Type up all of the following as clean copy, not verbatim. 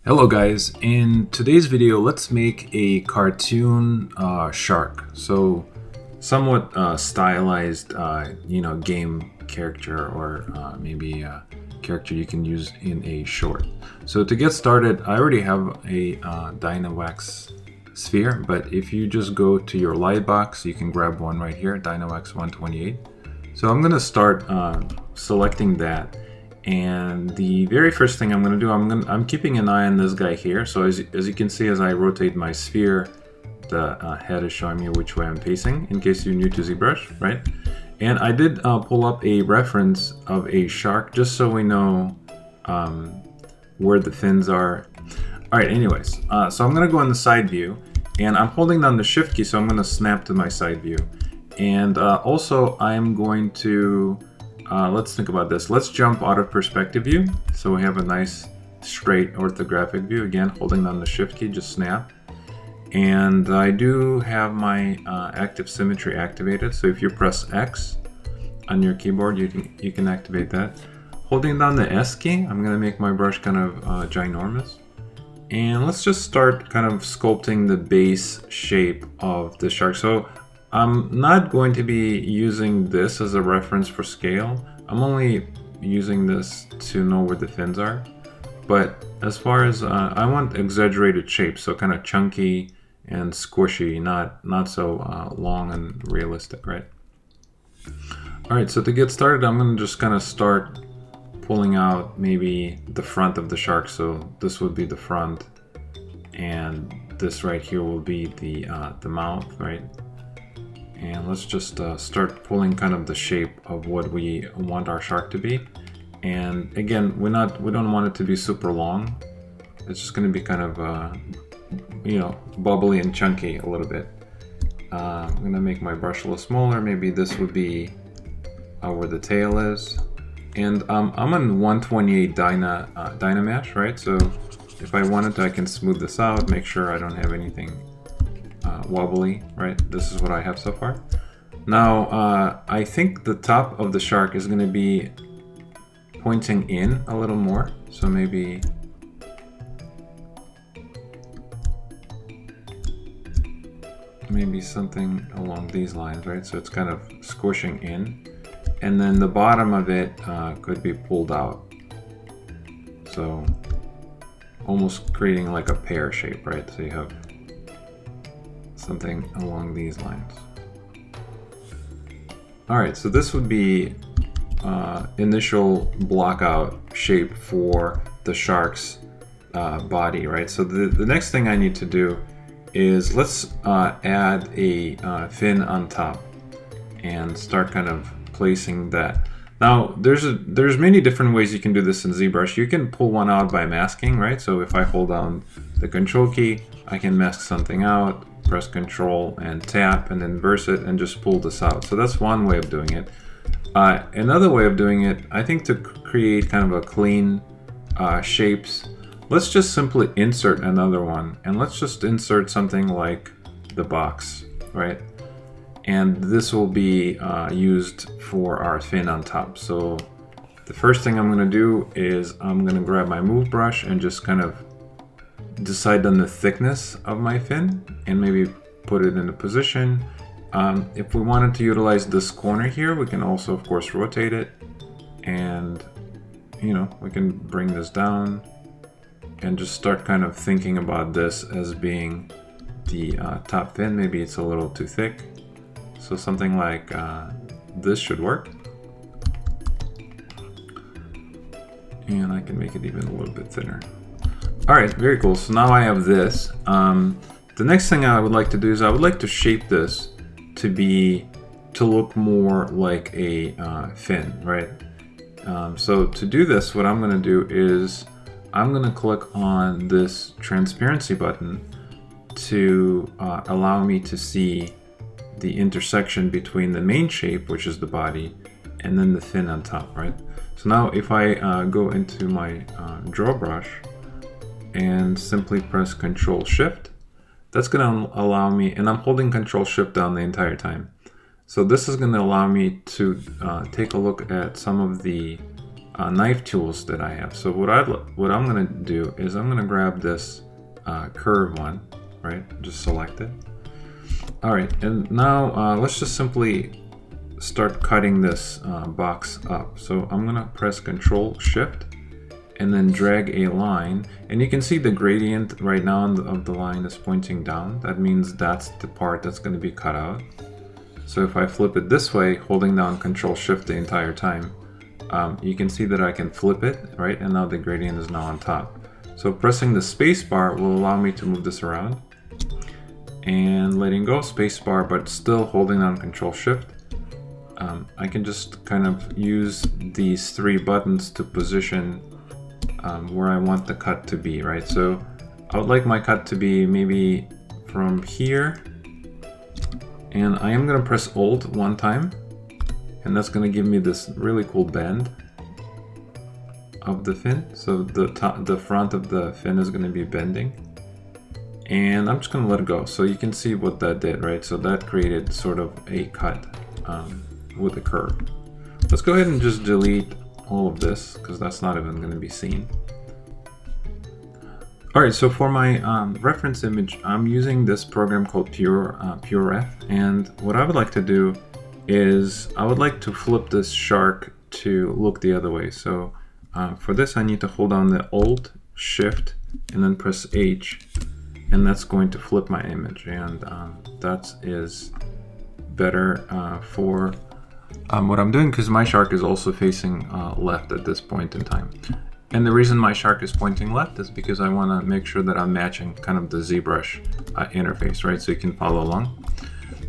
Hello guys, in today's video let's make a cartoon shark. So somewhat stylized game character, or maybe a character you can use in a short. So to get started, I already have a Dynamax sphere, but if you just go to your light box, you can grab one right here, Dynamax 128. So I'm gonna start selecting that. And the very first thing I'm going to do, I'm keeping an eye on this guy here. So as you can see, as I rotate my sphere, the head is showing me which way I'm facing, in case you're new to ZBrush, right? And I did pull up a reference of a shark just so we know where the fins are. All right, anyways, so I'm going to go in the side view, and I'm holding down the shift key, so I'm going to snap to my side view. And also I'm going to let's think about this. Let's jump out of perspective view. So we have a nice straight orthographic view. Again, holding down the shift key, just snap. And I do have my active symmetry activated. So if you press X on your keyboard, you can activate that. Holding down the S key, I'm gonna make my brush kind of ginormous. And let's just start kind of sculpting the base shape of the shark. So I'm not going to be using this as a reference for scale. I'm only using this to know where the fins are. But as far as I want exaggerated shapes, so kind of chunky and squishy, not so long and realistic, right? All right, so to get started, I'm going to just kind of start pulling out maybe the front of the shark. So this would be the front, and this right here will be the mouth, right? And let's just start pulling kind of the shape of what we want our shark to be. And again, we don't want it to be super long. It's just going to be kind of bubbly and chunky a little bit. I'm going to make my brush a little smaller. Maybe this would be where the tail is. And I'm on 128 Dynamash, right? So if I wanted to, I can smooth this out, make sure I don't have anything wobbly, right? This is what I have so far. Now, I think the top of the shark is going to be pointing in a little more. So maybe something along these lines, right? So it's kind of squishing in. And then the bottom of it could be pulled out. So almost creating like a pear shape, right? So you have something along these lines. All right, so this would be initial block out shape for the shark's body, right? So the next thing I need to do is let's add a fin on top and start kind of placing that. Now there's many different ways you can do this in ZBrush. You can pull one out by masking, right? So if I hold down the control key, I can mask something out, press control and tap and then verse it and just pull this out. So that's one way of doing it. Another way of doing it, I think, to create kind of a clean shapes, let's just simply insert another one, and let's just insert something like the box, right? And this will be used for our fin on top. So the first thing I'm going to do is I'm going to grab my move brush and just kind of decide on the thickness of my fin and maybe put it in a position. If we wanted to utilize this corner here, we can also of course rotate it, and we can bring this down and just start kind of thinking about this as being the top fin. Maybe it's a little too thick, so something like this should work, and I can make it even a little bit thinner. All right, very cool. So now I have this. The next thing I would like to do is I would like to shape this to look more like a fin, right? So to do this, what I'm going to do is I'm going to click on this transparency button to allow me to see the intersection between the main shape, which is the body, and then the fin on top, right? So now if I go into my draw brush and simply press Control Shift, that's going to allow me, and I'm holding Control Shift down the entire time. So this is going to allow me to take a look at some of the knife tools that I have. So what I'm gonna do is I'm gonna grab this curve one, right? Just select it. All right, and now let's just simply start cutting this box up. So I'm gonna press Control Shift and then drag a line, and you can see the gradient right now of the line is pointing down. That means that's the part that's going to be cut out. So if I flip it this way, holding down Control Shift the entire time, you can see that I can flip it, right? And now the gradient is now on top. So pressing the space bar will allow me to move this around, and letting go space bar, but still holding down Control Shift. I can just kind of use these three buttons to position where I want the cut to be, right? So I would like my cut to be maybe from here, and I am going to press Alt one time, and that's going to give me this really cool bend of the fin. So the front of the fin is going to be bending, and I'm just going to let it go. So you can see what that did, right? So that created sort of a cut with a curve. Let's go ahead and just delete all of this because that's not even going to be seen. Alright, so for my reference image, I'm using this program called PureRef, and what I would like to do is I would like to flip this shark to look the other way. So for this I need to hold down the Alt, Shift, and then press H, and that's going to flip my image, and that is better for what I'm doing, because my shark is also facing left at this point in time. And the reason my shark is pointing left is because I want to make sure that I'm matching kind of the ZBrush interface, right? So you can follow along.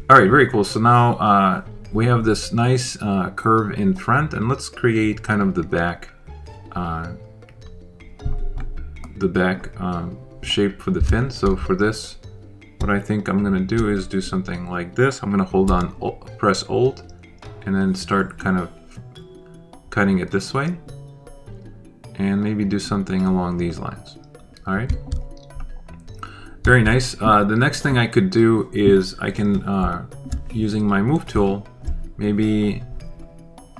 All right, very cool. So now we have this nice curve in front, and let's create kind of the back shape for the fin. So for this, what I think I'm going to do is do something like this. I'm going to hold on, press Alt, and then start kind of cutting it this way, and maybe do something along these lines. All right, very nice. The next thing I could do is I can, using my move tool, maybe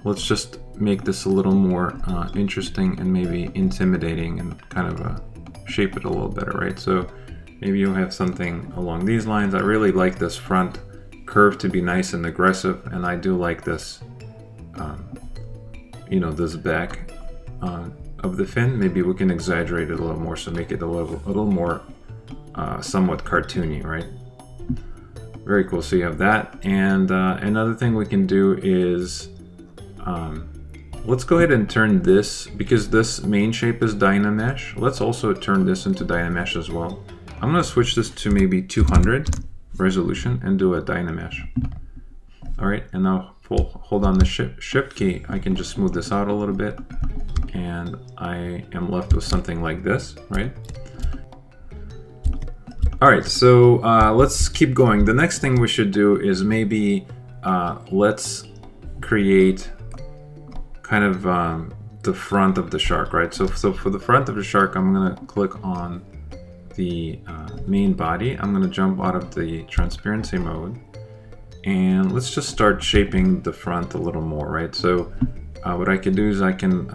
let's just make this a little more interesting and maybe intimidating, and kind of shape it a little better, right? So maybe you'll have something along these lines. I really like this front curve to be nice and aggressive, and I do like this, you know, this back of the fin. Maybe we can exaggerate it a little more, so make it a little more somewhat cartoony, right? Very cool. So you have that, and another thing we can do is let's go ahead and turn this, because this main shape is Dynamesh. Let's also turn this into Dynamesh as well. I'm going to switch this to maybe 200 resolution and do a Dynamesh. All right, and now hold on the shift key. I can just smooth this out a little bit, and I am left with something like this, right? All right, so let's keep going. The next thing we should do is maybe let's create kind of the front of the shark, right? So for the front of the shark, I'm gonna click on the main body. I'm gonna jump out of the transparency mode, and let's just start shaping the front a little more, right? So what I can do is I can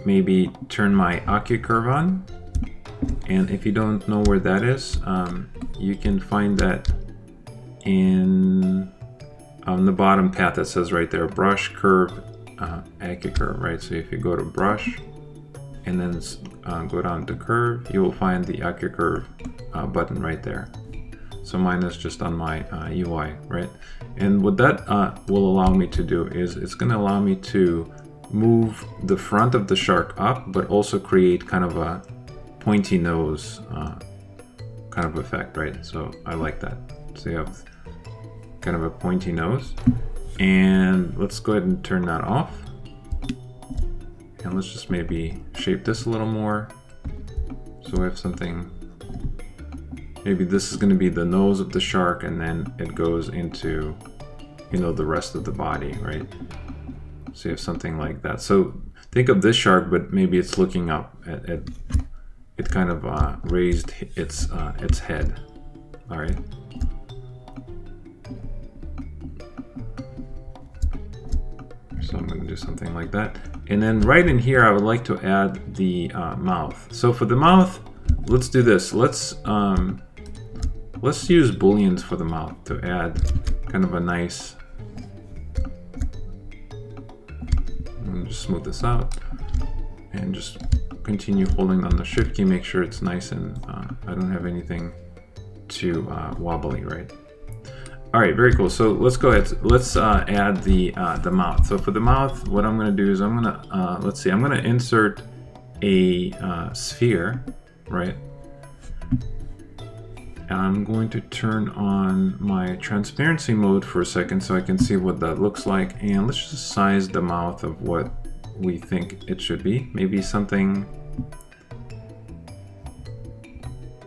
maybe turn my Accu curve on, and if you don't know where that is, you can find that in on the bottom path that says right there, brush, curve, Accu curve, right? So if you go to brush and then go down to curve, you will find the Accu curve button right there. So mine is just on my UI, right? And what that will allow me to do is it's going to allow me to move the front of the shark up, but also create kind of a pointy nose kind of effect, right? So I like that. So you have kind of a pointy nose, and let's go ahead and turn that off, and let's just maybe shape this a little more. So we have something, maybe this is going to be the nose of the shark, and then it goes into, you know, the rest of the body, right? So you have something like that. So think of this shark, but maybe it's looking up at it kind of raised its head. All right. So I'm going to do something like that. And then right in here, I would like to add the mouth. So for the mouth, let's do this. Let's use booleans for the mouth to add kind of a nice. I'm gonna just smooth this out and just continue holding on the shift key. Make sure it's nice and I don't have anything too wobbly, right? All right, very cool. So let's go ahead. Let's add the mouth. So for the mouth, what I'm going to do is I'm going to let's see. I'm going to insert a sphere, right? And I'm going to turn on my transparency mode for a second so I can see what that looks like. And let's just size the mouth of what we think it should be. Maybe something.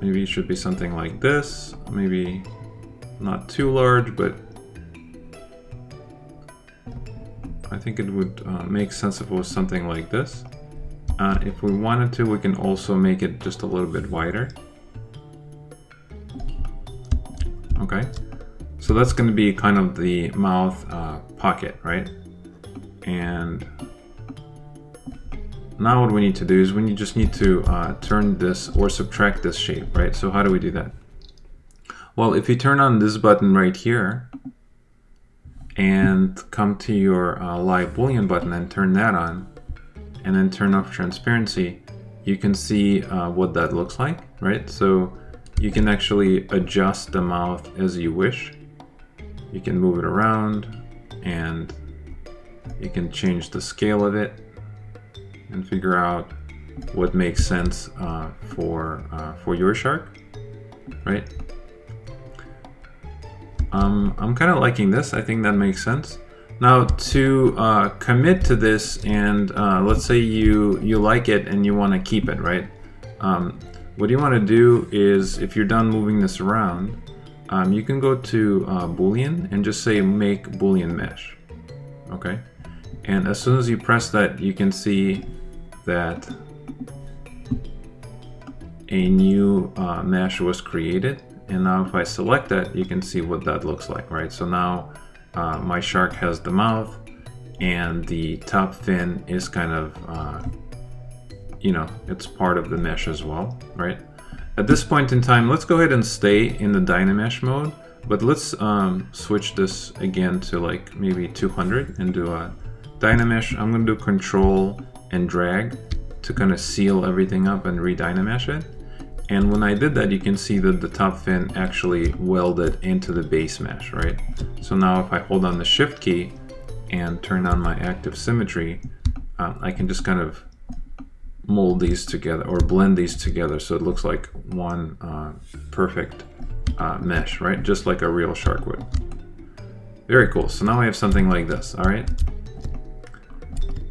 Maybe it should be something like this. Maybe not too large, but I think it would make sense if it was something like this. If we wanted to, we can also make it just a little bit wider. Okay, so that's going to be kind of the mouth pocket, right? And now what we need to do is we just need to turn this or subtract this shape, right? So how do we do that? Well, if you turn on this button right here and come to your live boolean button and turn that on and then turn off transparency, you can see what that looks like, right? So you can actually adjust the mouth as you wish. You can move it around and you can change the scale of it and figure out what makes sense for your shark, right? I'm kind of liking this. I think that makes sense. Now to commit to this and let's say you like it and you want to keep it, right? What you want to do is if you're done moving this around, you can go to Boolean and just say make Boolean mesh. Okay, and as soon as you press that, you can see that a new mesh was created. And now if I select that, you can see what that looks like, right? So now my shark has the mouth and the top fin is kind of, you know, it's part of the mesh as well, right? At this point in time, let's go ahead and stay in the Dynamesh mode, but let's switch this again to like maybe 200 and do a Dynamesh. I'm gonna do Control and drag to kind of seal everything up and re-Dynamesh it. And when I did that, you can see that the top fin actually welded into the base mesh, right? So now if I hold on the shift key and turn on my active symmetry, I can just kind of mold these together or blend these together so it looks like one perfect mesh, right? Just like a real shark would. Very cool. So now I have something like this, all right?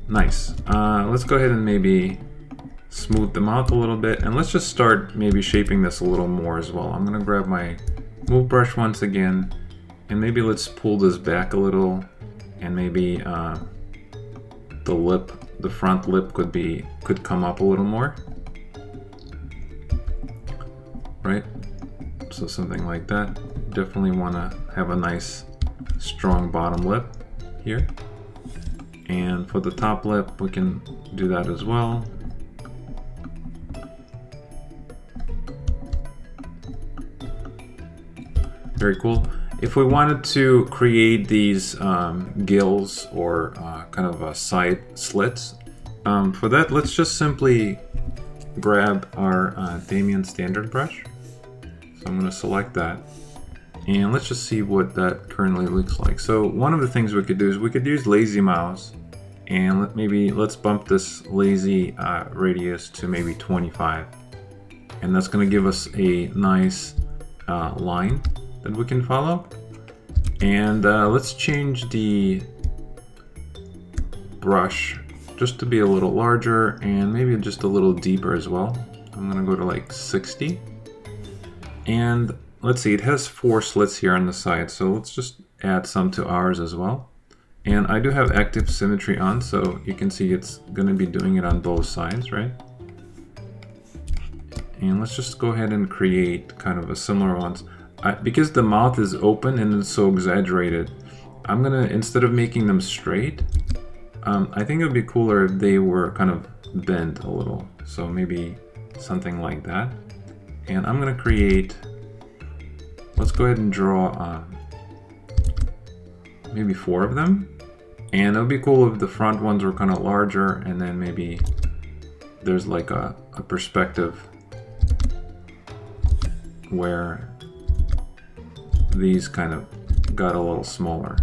Nice. Let's go ahead and maybe smooth the mouth a little bit, and let's just start maybe shaping this a little more as well. I'm gonna grab my move brush once again, and maybe let's pull this back a little, and maybe the lip, the front lip could come up a little more, right? So something like that. Definitely want to have a nice strong bottom lip here, and for the top lip we can do that as well. Very cool. If we wanted to create these gills or kind of side slits, for that, let's just simply grab our Damien standard brush. So I'm going to select that, and let's just see what that currently looks like. So one of the things we could do is we could use lazy mouse, and let's bump this lazy radius to maybe 25, and that's going to give us a nice line that we can follow. And let's change the brush just to be a little larger and maybe just a little deeper as well. I'm gonna go to like 60. And let's see, it has 4 slits here on the side, so let's just add some to ours as well. And I do have active symmetry on, so you can see it's gonna be doing it on both sides, right? And let's just go ahead and create kind of a similar ones. Because the mouth is open and it's so exaggerated, I'm gonna, instead of making them straight, I think it would be cooler if they were kind of bent a little. So maybe something like that. And I'm gonna create, let's go ahead and draw maybe 4 of them. And it would be cool if the front ones were kind of larger, and then maybe there's like a perspective where these kind of got a little smaller.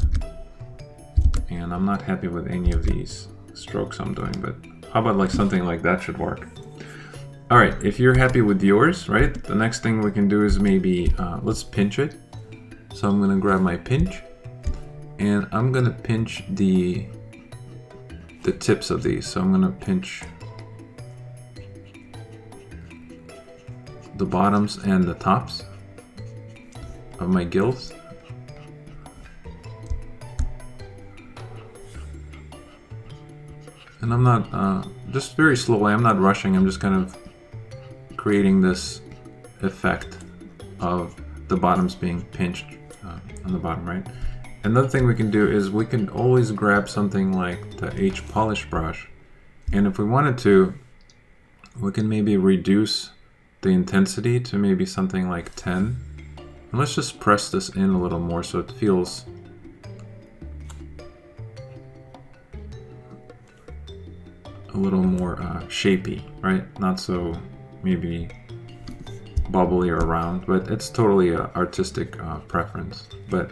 And I'm not happy with any of these strokes I'm doing, but how about like something like that should work. All right, if you're happy with yours, right, the next thing we can do is maybe, let's pinch it. So I'm gonna grab my pinch, and I'm gonna pinch the tips of these. So I'm gonna pinch the bottoms and the tops of my gills. And I'm not, just very slowly, I'm not rushing, I'm just kind of creating this effect of the bottoms being pinched on the bottom, right? Another thing we can do is we can always grab something like the H polish brush, and if we wanted to, we can maybe reduce the intensity to maybe something like 10. And let's just press this in a little more so it feels a little more shapy, right? Not so maybe bubbly or round, but it's totally an artistic preference. But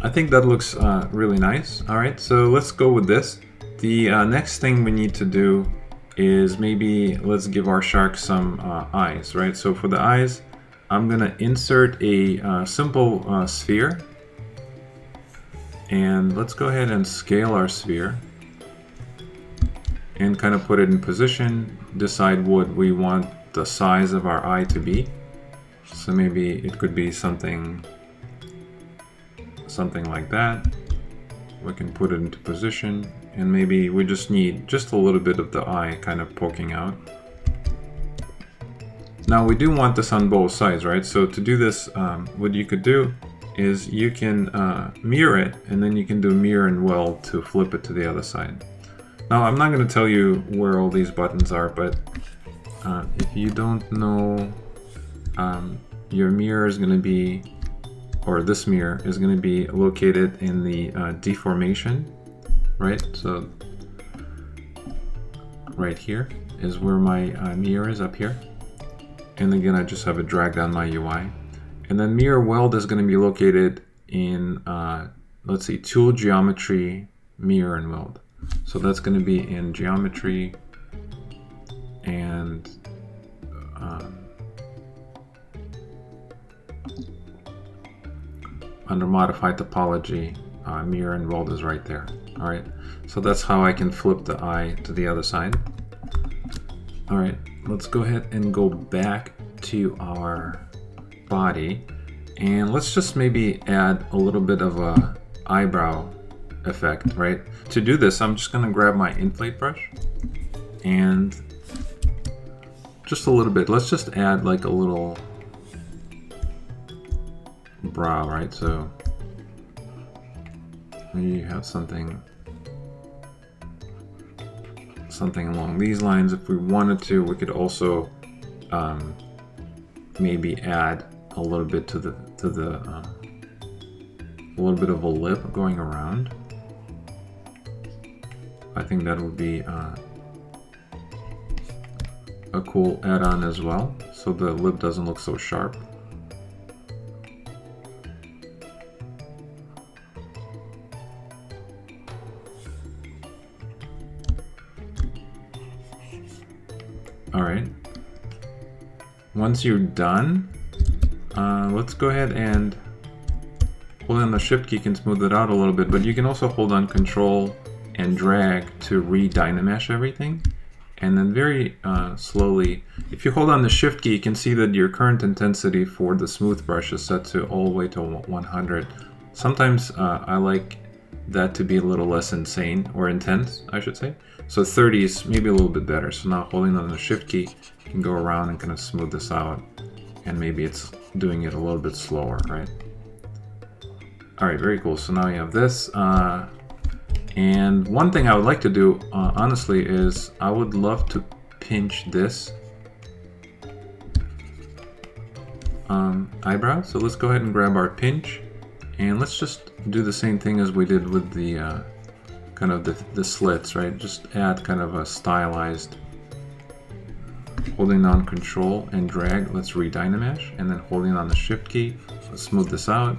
I think that looks really nice. All right, so let's go with this. The next thing we need to do is maybe let's give our shark some eyes, right? So for the eyes, I'm gonna insert a simple sphere, and let's go ahead and scale our sphere and kind of put it in position, decide what we want the size of our eye to be. So maybe it could be something like that. We can put it into position, and maybe we just need just a little bit of the eye kind of poking out. Now we do want this on both sides, right? So to do this, what you could do is you can mirror it, and then you can do mirror and weld to flip it to the other side. Now I'm not going to tell you where all these buttons are, but if you don't know, your mirror is going to be, or this mirror is going to be located in the deformation, right? So right here is where my mirror is, up here. And again, I just have it dragged on my UI. And then mirror weld is going to be located in, let's see, tool geometry, mirror and weld. So that's going to be in geometry and under modified topology, mirror and weld is right there. All right, so that's how I can flip the eye to the other side. All right, let's go ahead and go back to our body, and let's just maybe add a little bit of a eyebrow effect, right? To do this, I'm just gonna grab my inflate brush and just a little bit. Let's just add like a little brow, right? So maybe you have something along these lines. If we wanted to, we could also maybe add a little bit to the a little bit of a lip going around. I think that would be a cool add-on as well, so the lip doesn't look so sharp. All right. Once you're done, let's go ahead and hold on the Shift key, can smooth it out a little bit, but you can also hold on Control and drag to re-dynamesh everything. And then very slowly, if you hold on the Shift key, you can see that your current intensity for the smooth brush is set to all the way to 100. Sometimes I like that to be a little less insane, or intense, I should say. So 30 is maybe a little bit better. So now holding on the Shift key, you can go around and kind of smooth this out. And maybe it's doing it a little bit slower, right? All right, very cool. So now you have this. And one thing I would like to do, honestly, is I would love to pinch this eyebrow. So let's go ahead and grab our pinch, and let's just do the same thing as we did with the kind of the slits, right? Just add kind of a stylized, holding on Control and drag. Let's re-Dynamesh, and then holding on the Shift key, let's smooth this out,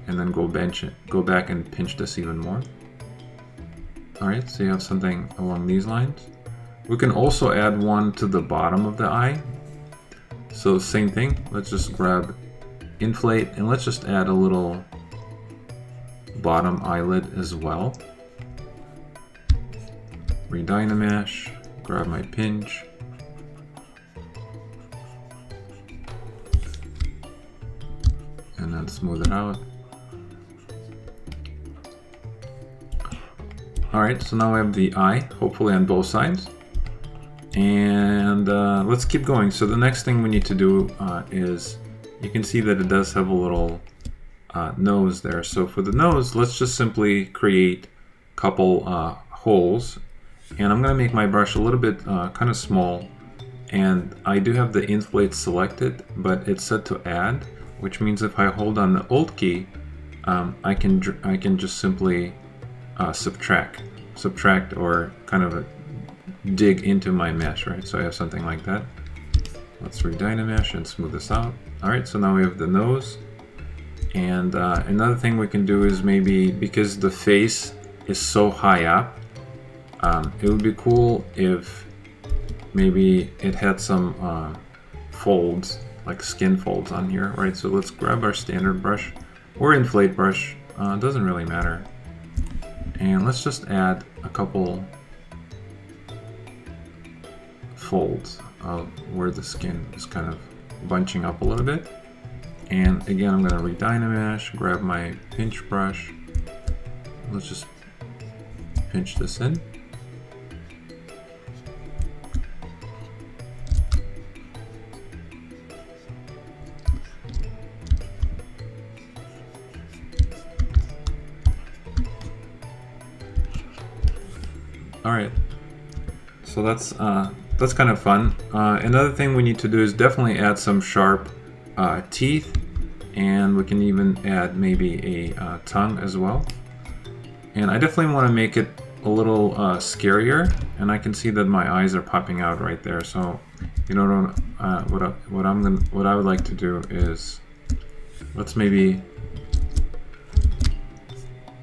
and then go back and pinch this even more. All right, so you have something along these lines. We can also add one to the bottom of the eye. So same thing, let's just grab inflate, and let's just add a little bottom eyelid as well. Re-Dynamesh, grab my pinch, and then smooth it out. Alright, so now we have the eye, hopefully on both sides. And let's keep going. So the next thing we need to do is, you can see that it does have a little nose there. So for the nose, let's just simply create a couple holes. And I'm going to make my brush a little bit kind of small. And I do have the inflate selected, but it's set to add, which means if I hold on the Alt key, I can just simply subtract or kind of dig into my mesh, right? So I have something like that. Let's re-Dynamesh and smooth this out. All right, so now we have the nose. And another thing we can do is maybe, because the face is so high up, it would be cool if maybe it had some folds, like skin folds on here, right? So let's grab our standard brush or inflate brush, it doesn't really matter. And let's just add a couple folds of where the skin is kind of bunching up a little bit. And again, I'm going to re-Dynamesh, grab my pinch brush. Let's just pinch this in. All right, so that's kind of fun. Another thing we need to do is definitely add some sharp teeth, and we can even add maybe a tongue as well. And I definitely want to make it a little scarier, and I can see that my eyes are popping out right there. So, you know, what I would like to do is, let's maybe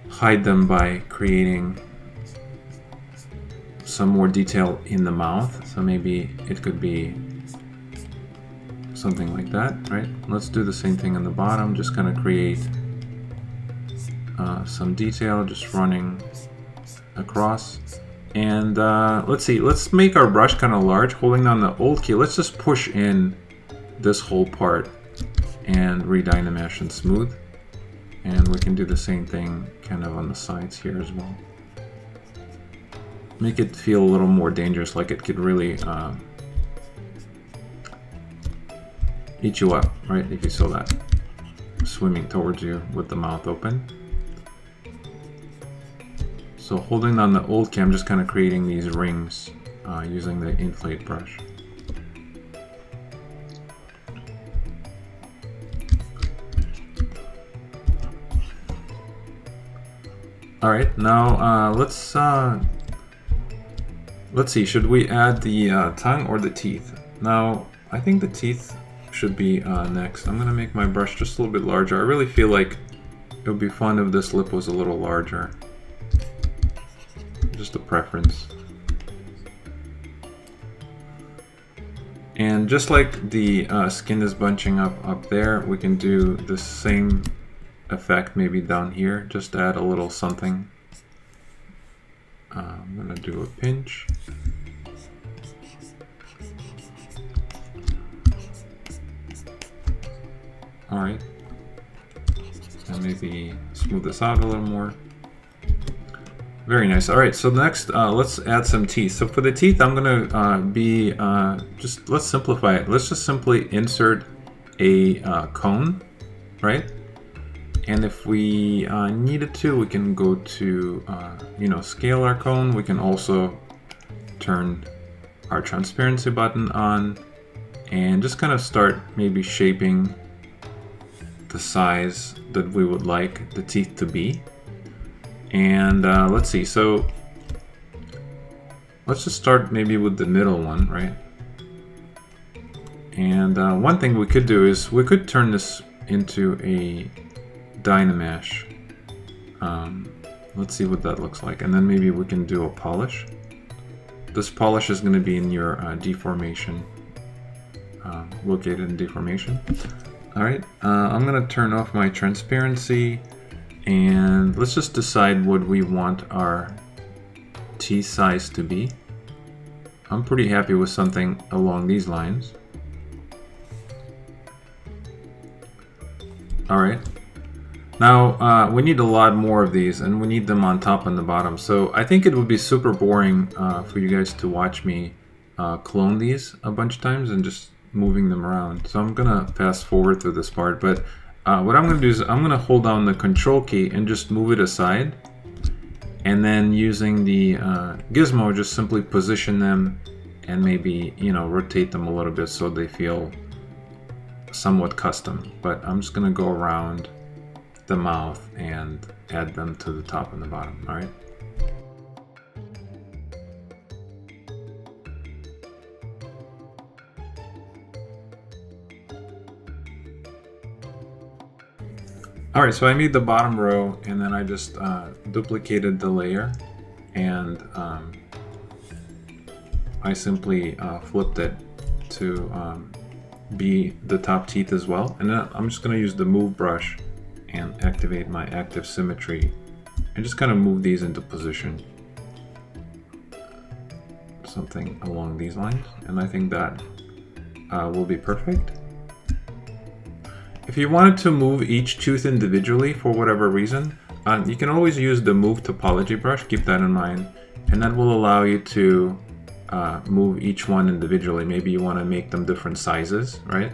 hide them by creating some more detail in the mouth. So maybe it could be something like that, right? Let's do the same thing on the bottom, just kind of create some detail, just running across. And let's see, let's make our brush kind of large, holding down the Alt key. Let's just push in this whole part and re-Dynamesh and smooth. And we can do the same thing kind of on the sides here as well. Make it feel a little more dangerous, like it could really eat you up, right? If you saw that swimming towards you with the mouth open. So holding on the Alt key, I'm just kind of creating these rings using the inflate brush. All right, now let's see, should we add the tongue or the teeth? Now, I think the teeth should be next. I'm gonna make my brush just a little bit larger. I really feel like it would be fun if this lip was a little larger. Just a preference. And just like the skin is bunching up there, we can do the same effect maybe down here. Just add a little something. I'm gonna do a pinch. All right, and maybe smooth this out a little more. Very nice. All right, so next, let's add some teeth. So for the teeth, I'm gonna let's simplify it. Let's just simply insert a cone, right? And if we needed to, we can go to, scale our cone. We can also turn our transparency button on and just kind of start maybe shaping the size that we would like the teeth to be. And let's see, so let's just start maybe with the middle one, right? And one thing we could do is we could turn this into a Dynamesh. Let's see what that looks like, and then maybe we can do a polish. This polish is going to be in your deformation, located in deformation. Alright, I'm going to turn off my transparency, and let's just decide what we want our teeth size to be. I'm pretty happy with something along these lines. Alright, now we need a lot more of these, and we need them on top and the bottom. So I think it would be super boring for you guys to watch me clone these a bunch of times and just moving them around. So I'm gonna fast forward through this part, but what I'm gonna do is I'm gonna hold down the control key and just move it aside, and then using the gizmo just simply position them and maybe rotate them a little bit so they feel somewhat custom. But I'm just gonna go around the mouth and add them to the top and the bottom. All right. Alright, so I made the bottom row, and then I just duplicated the layer, and I simply flipped it to be the top teeth as well. And then I'm just going to use the move brush and activate my active symmetry and just kind of move these into position. Something along these lines, and I think that will be perfect. If you wanted to move each tooth individually for whatever reason, you can always use the move topology brush, keep that in mind, and that will allow you to move each one individually. Maybe you want to make them different sizes, right?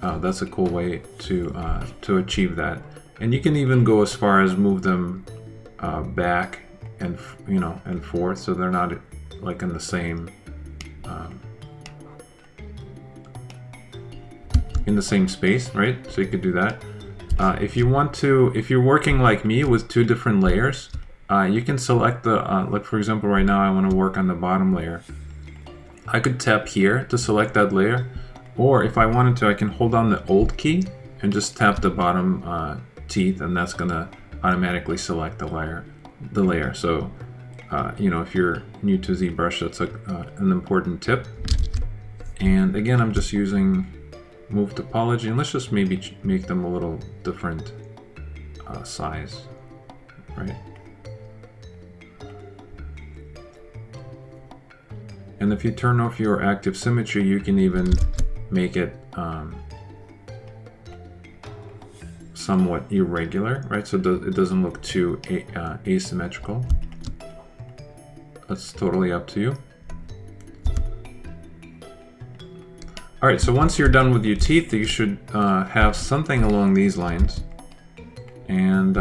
That's a cool way to achieve that. And you can even go as far as move them back and and forth, so they're not like in the same space, right? So you could do that. If you want to, if you're working like me with two different layers, you can select the, like for example, right now I want to work on the bottom layer. I could tap here to select that layer, or if I wanted to, I can hold down the Alt key and just tap the bottom teeth, and that's gonna automatically select the layer. So, if you're new to ZBrush, that's an important tip. And again, I'm just using move topology, and let's just maybe make them a little different size, right? And if you turn off your active symmetry, you can even make it somewhat irregular, right? So it doesn't look too asymmetrical. That's totally up to you. Alright, so once you're done with your teeth, you should have something along these lines. And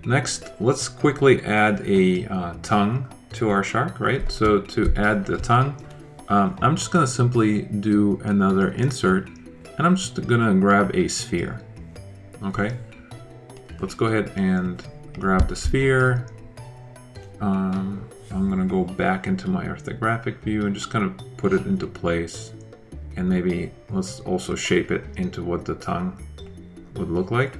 next, let's quickly add a tongue to our shark, right? So to add the tongue, I'm just going to simply do another insert, and I'm just going to grab a sphere. Okay, let's go ahead and grab the sphere. I'm going to go back into my orthographic view and just kind of put it into place, and maybe let's also shape it into what the tongue would look like.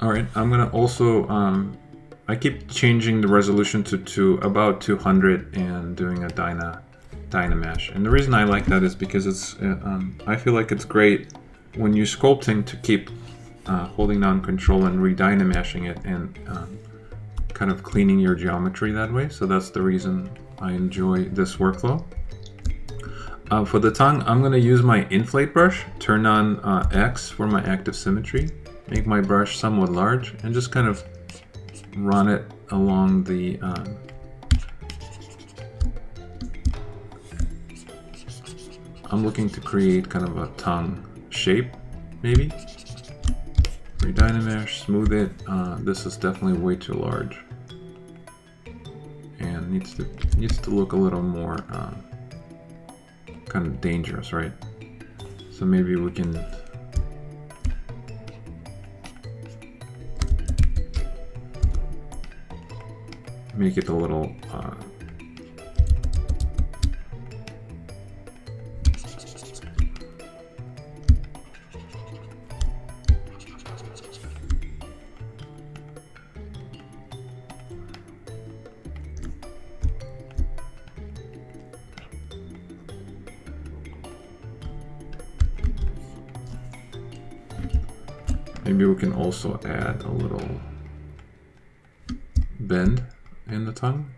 Alright, I'm going to also I keep changing the resolution to about 200 and doing a Dynamesh. And the reason I like that is because it's I feel like it's great when you're sculpting to keep holding down control and re-Dynameshing it and kind of cleaning your geometry that way. So that's the reason I enjoy this workflow. For the tongue, I'm going to use my inflate brush, turn on X for my active symmetry, make my brush somewhat large and just kind of run it along the I'm looking to create kind of a tongue shape, maybe. Redynamesh, smooth it. This is definitely way too large, and needs to look a little more kind of dangerous, right? So maybe we can make it a little maybe we can also add a little bend in the tongue.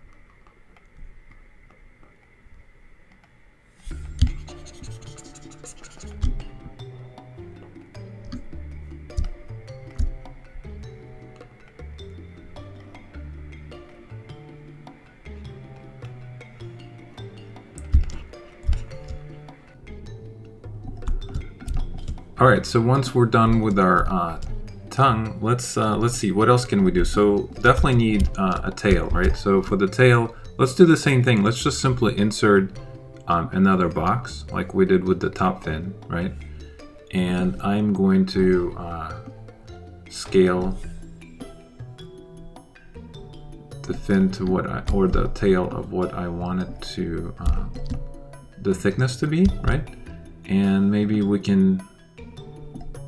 All right, so once we're done with our tongue, let's see, what else can we do? So definitely need a tail, right? So for the tail, let's do the same thing. Let's just simply insert another box like we did with the top fin, right? And I'm going to scale the fin to what or the tail of what I want it to, the thickness to be, right? And maybe we can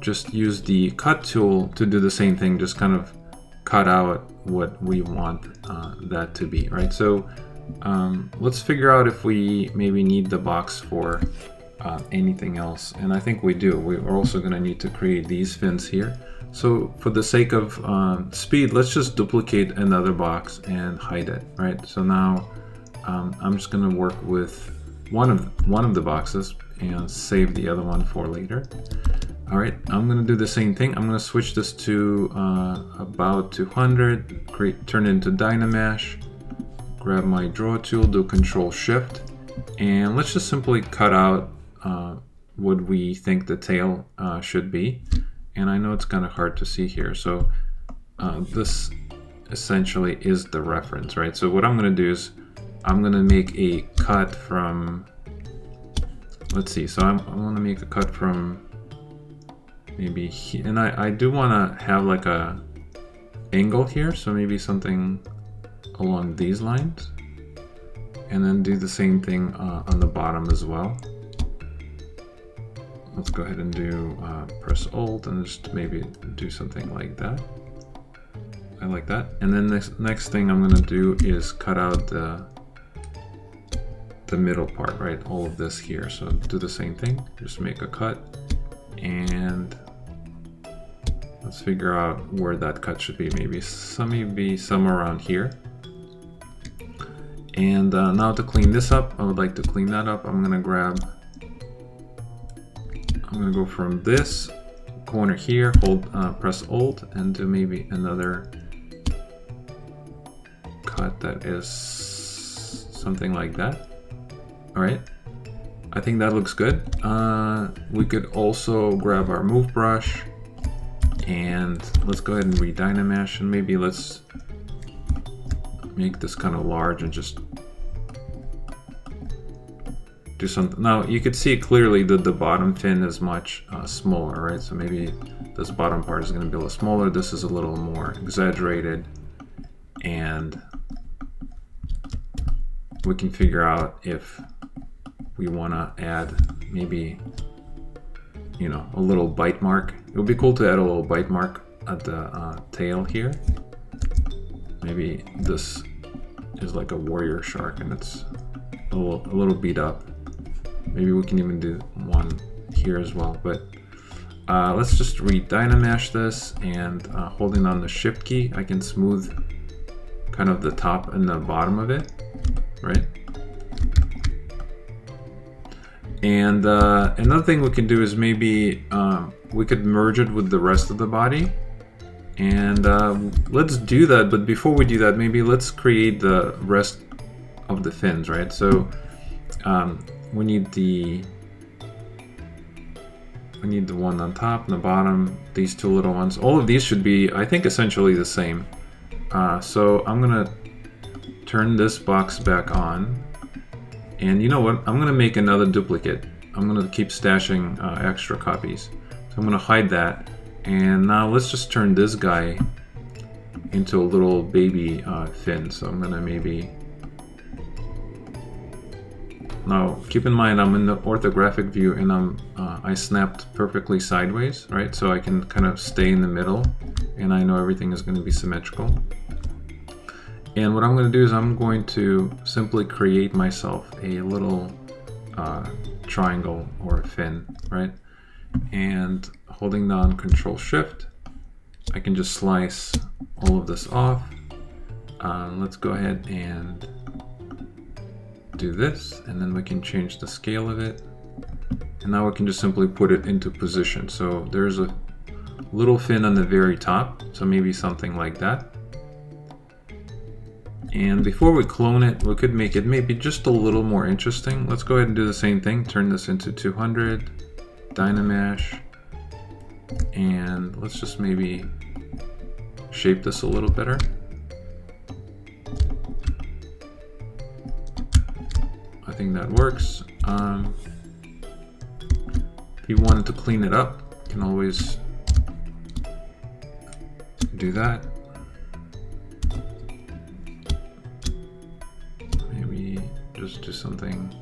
just use the cut tool to do the same thing, just kind of cut out what we want that to be, right? So let's figure out if we maybe need the box for anything else, and I think we do. We're also going to need to create these fins here. So for the sake of speed, let's just duplicate another box and hide it, right? So now I'm just going to work with one of the boxes and save the other one for later. All right, I'm gonna do the same thing. I'm gonna switch this to about 200, turn it into Dynamesh, grab my draw tool, do Control Shift, and let's just simply cut out what we think the tail should be. And I know it's kind of hard to see here, so this essentially is the reference, right? So what I'm gonna do is I'm gonna make a cut from, let's see, so I wanna make a cut from maybe here, and I do want to have like a angle here, so maybe something along these lines, and then do the same thing on the bottom as well. Let's go ahead and do press Alt and just maybe do something like that. I like that. And then next thing I'm going to do is cut out the middle part, right? All of this here. So do the same thing, just make a cut, and let's figure out where that cut should be. Maybe somewhere around here. And now to clean this up, I would like to clean that up. I'm gonna go from this corner here, press Alt, and do maybe another cut that is something like that. All right, I think that looks good. We could also grab our move brush and let's go ahead and redynamesh, and maybe let's make this kind of large and just do something. Now you could see clearly that the bottom fin is much smaller, right? So maybe this bottom part is going to be a little smaller. This is a little more exaggerated, and we can figure out if we want to add maybe, you know, a little bite mark. It would be cool to add a little bite mark at the tail here. Maybe this is like a warrior shark and it's a little beat up. Maybe we can even do one here as well, but let's just redynamesh this, and holding on the Shift key, I can smooth kind of the top and the bottom of it, right? And another thing we can do is maybe we could merge it with the rest of the body. And let's do that, but before we do that, maybe let's create the rest of the fins, right? So we need the one on top and the bottom, these two little ones. All of these should be, I think, essentially the same. So I'm gonna turn this box back on, and you know what? I'm gonna make another duplicate. I'm gonna keep stashing extra copies. So I'm gonna hide that, and now let's just turn this guy into a little baby fin. So I'm gonna maybe... Now, keep in mind I'm in the orthographic view, and I snapped perfectly sideways, right? So I can kind of stay in the middle, and I know everything is going to be symmetrical. And what I'm going to do is I'm going to simply create myself a little triangle or a fin, right? And holding down Control-Shift, I can just slice all of this off. Let's go ahead and do this, and then we can change the scale of it, and now we can just simply put it into position. So there's a little fin on the very top, so maybe something like that. And before we clone it, we could make it maybe just a little more interesting. Let's go ahead and do the same thing. Turn this into 200, Dynamesh, and let's just maybe shape this a little better. I think that works. If you wanted to clean it up, you can always do that. Maybe just do something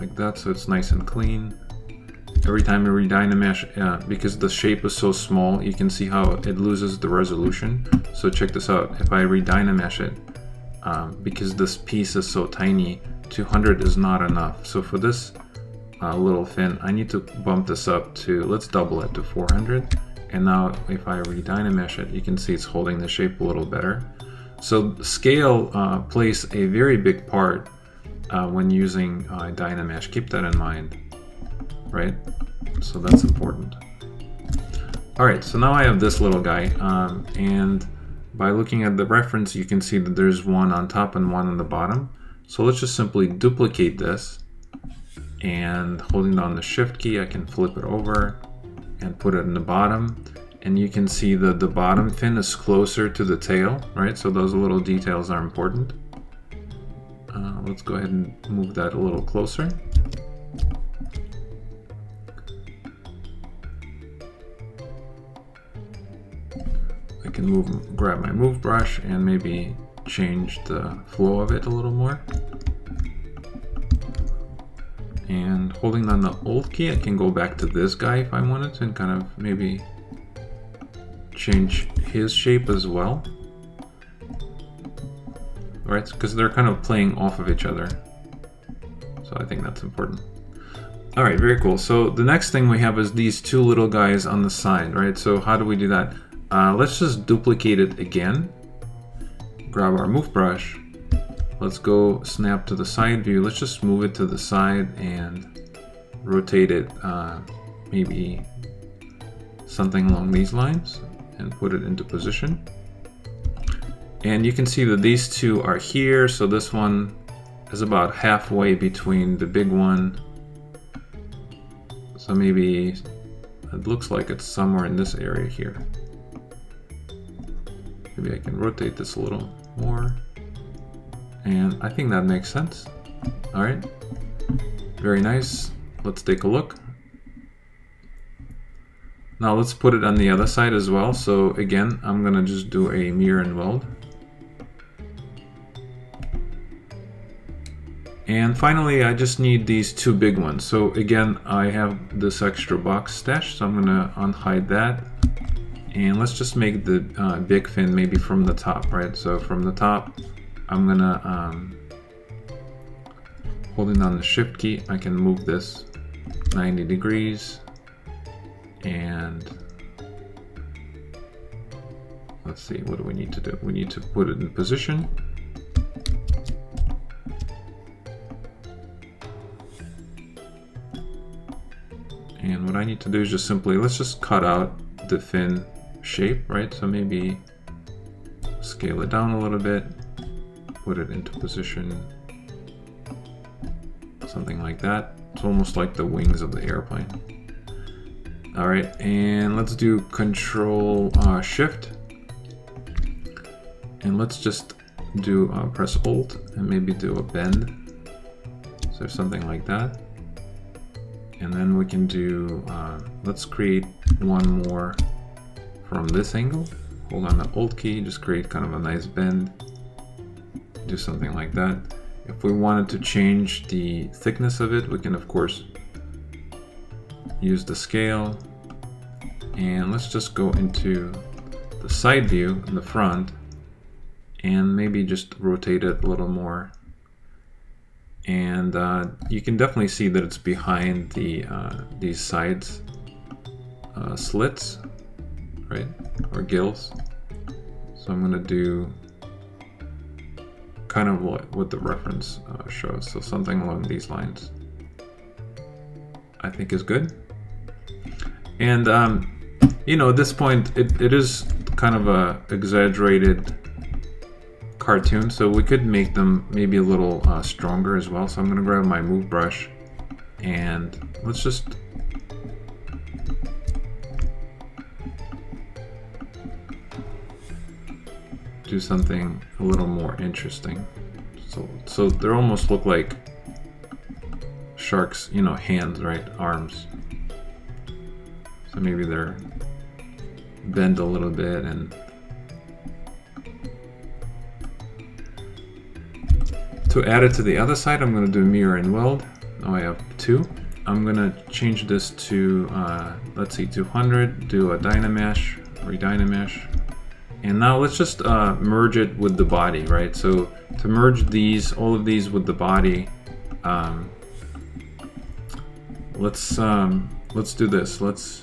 like that so it's nice and clean. Every time you re-Dynamesh, because the shape is so small, you can see how it loses the resolution. So check this out. If I re-Dynamesh it, because this piece is so tiny, 200 is not enough. So for this little fin, I need to bump this up to, let's double it to 400. And now if I re-Dynamesh it, you can see it's holding the shape a little better. So scale plays a very big part when using Dynamesh. Keep that in mind, right? So that's important. All right, so now I have this little guy, and by looking at the reference, you can see that there's one on top and one on the bottom. So let's just simply duplicate this, and holding down the Shift key, I can flip it over and put it in the bottom. And you can see that the bottom fin is closer to the tail, right? So those little details are important. Let's go ahead and move that a little closer. I can grab my move brush and maybe change the flow of it a little more. And holding on the Alt key, I can go back to this guy if I wanted to, and kind of maybe change his shape as well. Right, because they're kind of playing off of each other. So I think that's important. All right, very cool. So the next thing we have is these two little guys on the side, right? So how do we do that? Let's just duplicate it again. Grab our move brush. Let's go snap to the side view. Let's just move it to the side and rotate it maybe something along these lines and put it into position. And you can see that these two are here. So this one is about halfway between the big one. So maybe it looks like it's somewhere in this area here. Maybe I can rotate this a little more. And I think that makes sense. All right, very nice. Let's take a look. Now let's put it on the other side as well. So again, I'm gonna just do a mirror and weld. And finally, I just need these two big ones. So again, I have this extra box stashed, so I'm gonna unhide that. And let's just make the big fin maybe from the top, right? So from the top, I'm gonna, holding down the Shift key, I can move this 90 degrees. And let's see, what do we need to do? We need to put it in position. And what I need to do is just simply, let's just cut out the fin shape, right? So maybe scale it down a little bit, put it into position, something like that. It's almost like the wings of the airplane. All right, and let's do Control Shift, and let's just do press Alt and maybe do a bend, so something like that. And then we can do, let's create one more from this angle. Hold on the Alt key, just create kind of a nice bend, do something like that. If we wanted to change the thickness of it, we can of course use the scale, and let's just go into the side view in the front and maybe just rotate it a little more. And you can definitely see that it's behind the these sides slits, right, or gills. So I'm gonna do kind of what the reference shows, so something along these lines I think is good. And you know, at this point it is kind of a exaggerated cartoon, so we could make them maybe a little stronger as well. So I'm going to grab my move brush and let's just do something a little more interesting. So they almost look like sharks, you know, hands, right? Arms. So maybe they're bent a little bit, and to add it to the other side, I'm going to do mirror and weld. Now I have 2. I'm going to change this to, let's see, 200, do a Dynamesh, Redynamesh. And now let's just merge it with the body, right? So to merge these, all of these with the body, let's do this. Let's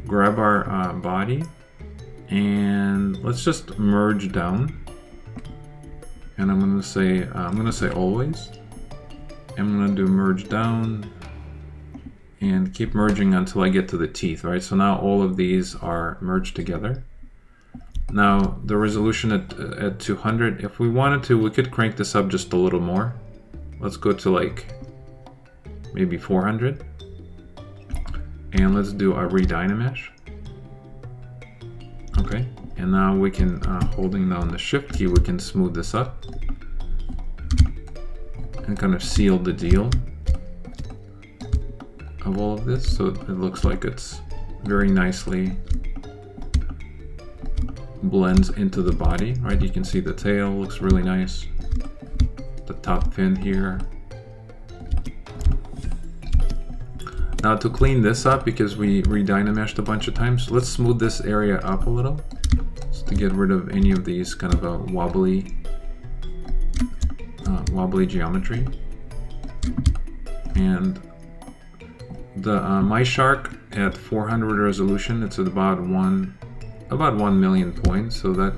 grab our body and let's just merge down. And I'm gonna say always. I'm gonna do merge down and keep merging until I get to the teeth, right? So now all of these are merged together. Now the resolution at 200, if we wanted to, we could crank this up just a little more. Let's go to like maybe 400. And let's do a Redynamesh. Okay. And now we can, holding down the Shift key, we can smooth this up and kind of seal the deal of all of this, so it looks like it's very nicely blends into the body, right? You can see the tail looks really nice, the top fin here. Now to clean this up, because we Redynameshed a bunch of times, let's smooth this area up a little, to get rid of any of these kind of a wobbly geometry. And the my shark at 400 resolution, it's at about 1 million points, so that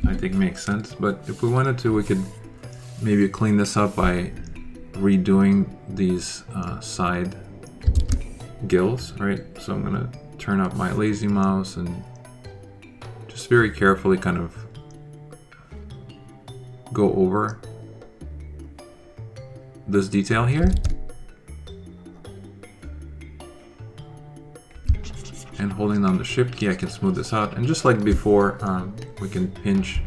I think makes sense. But if we wanted to, we could maybe clean this up by redoing these side gills, right? So I'm gonna turn up my lazy mouse and just very carefully kind of go over this detail here. And holding down the Shift key, I can smooth this out. And just like before, we can pinch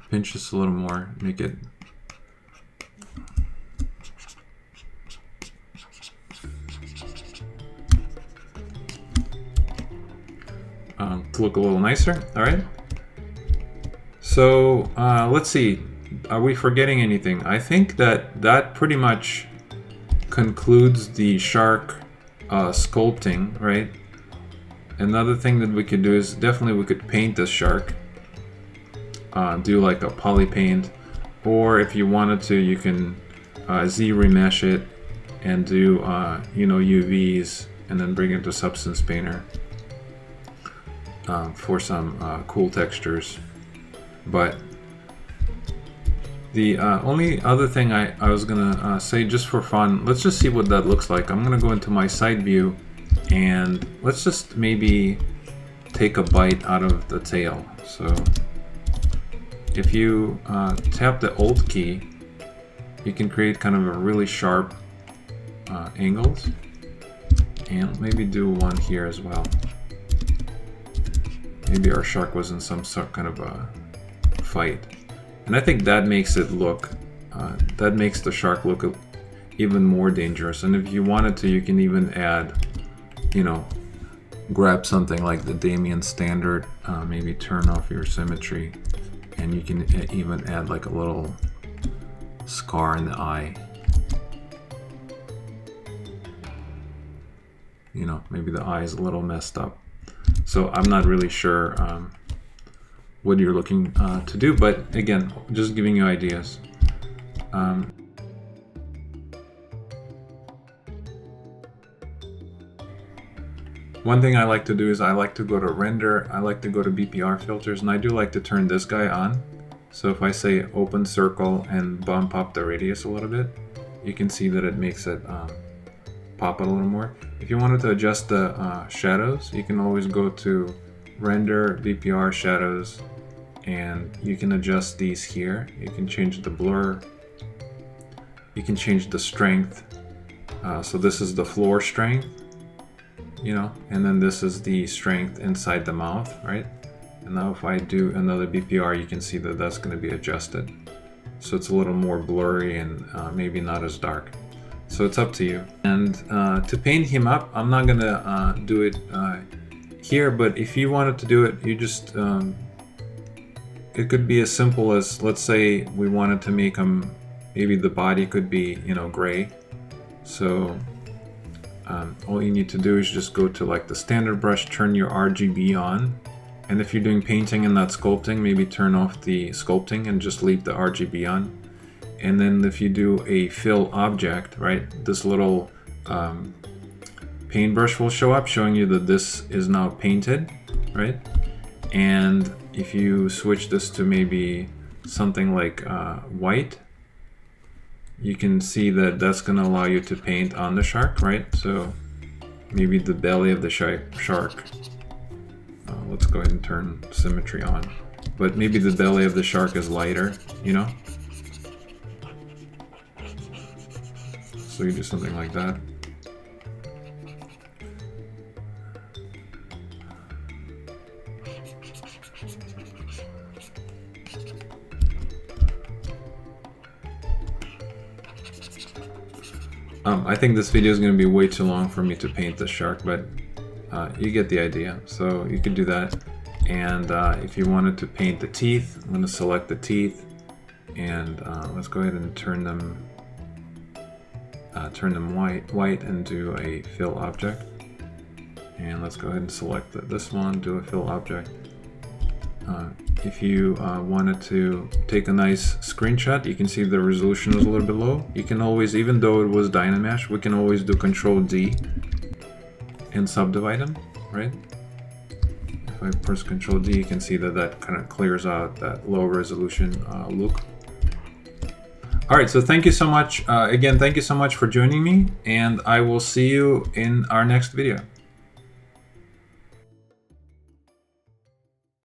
this a little more, make it to look a little nicer. All right. So let's see. Are we forgetting anything? I think that pretty much concludes the shark sculpting, right? Another thing that we could do is definitely we could paint this shark. Do like a poly paint, or if you wanted to, you can zRemesh it and do you know, UVs, and then bring it to Substance Painter for some cool textures. But The only other thing I was gonna say, just for fun, let's just see what that looks like. I'm gonna go into my side view and let's just maybe take a bite out of the tail. So if you tap the Alt key, you can create kind of a really sharp angles, and maybe do one here as well. Maybe our shark was in some sort kind of a fight. And I think that makes it look, that makes the shark look even more dangerous. And if you wanted to, you can even add, you know, grab something like the Damien standard, maybe turn off your symmetry, and you can even add like a little scar in the eye. You know, maybe the eye is a little messed up. So I'm not really sure what you're looking to do, but again, just giving you ideas. One thing I like to do is I like to go to render, I like to go to BPR filters, and I do like to turn this guy on. So if I say open circle and bump up the radius a little bit, you can see that it makes it pop it a little more. If you wanted to adjust the shadows, you can always go to render, BPR, shadows, and you can adjust these here. You can change the blur, you can change the strength. So this is the floor strength, you know, and then this is the strength inside the mouth, right? And now if I do another BPR, you can see that that's going to be adjusted. So it's a little more blurry and maybe not as dark. So it's up to you. And to paint him up, I'm not going to do it here, but if you wanted to do it, you just, it could be as simple as, let's say we wanted to make him, maybe the body could be, you know, gray. So all you need to do is just go to like the standard brush, turn your RGB on. And if you're doing painting and not sculpting, maybe turn off the sculpting and just leave the RGB on. And then if you do a fill object, right, this little paintbrush will show up showing you that this is now painted, right? And if you switch this to maybe something like white, you can see that that's going to allow you to paint on the shark, right? So maybe the belly of the shark. Let's go ahead and turn symmetry on. But maybe the belly of the shark is lighter, you know? So you do something like that. I think this video is going to be way too long for me to paint the shark, but you get the idea. So you could do that. And if you wanted to paint the teeth, I'm going to select the teeth, and let's go ahead and turn them white and do a fill object. And let's go ahead and select this one, do a fill object. If you wanted to take a nice screenshot, you can see the resolution is a little bit low. You can always, even though it was Dynamesh, we can always do Control-D and subdivide them, right? If I press Control-D, you can see that that kind of clears out that low resolution look. All right, so thank you so much. Again, thank you so much for joining me, and I will see you in our next video.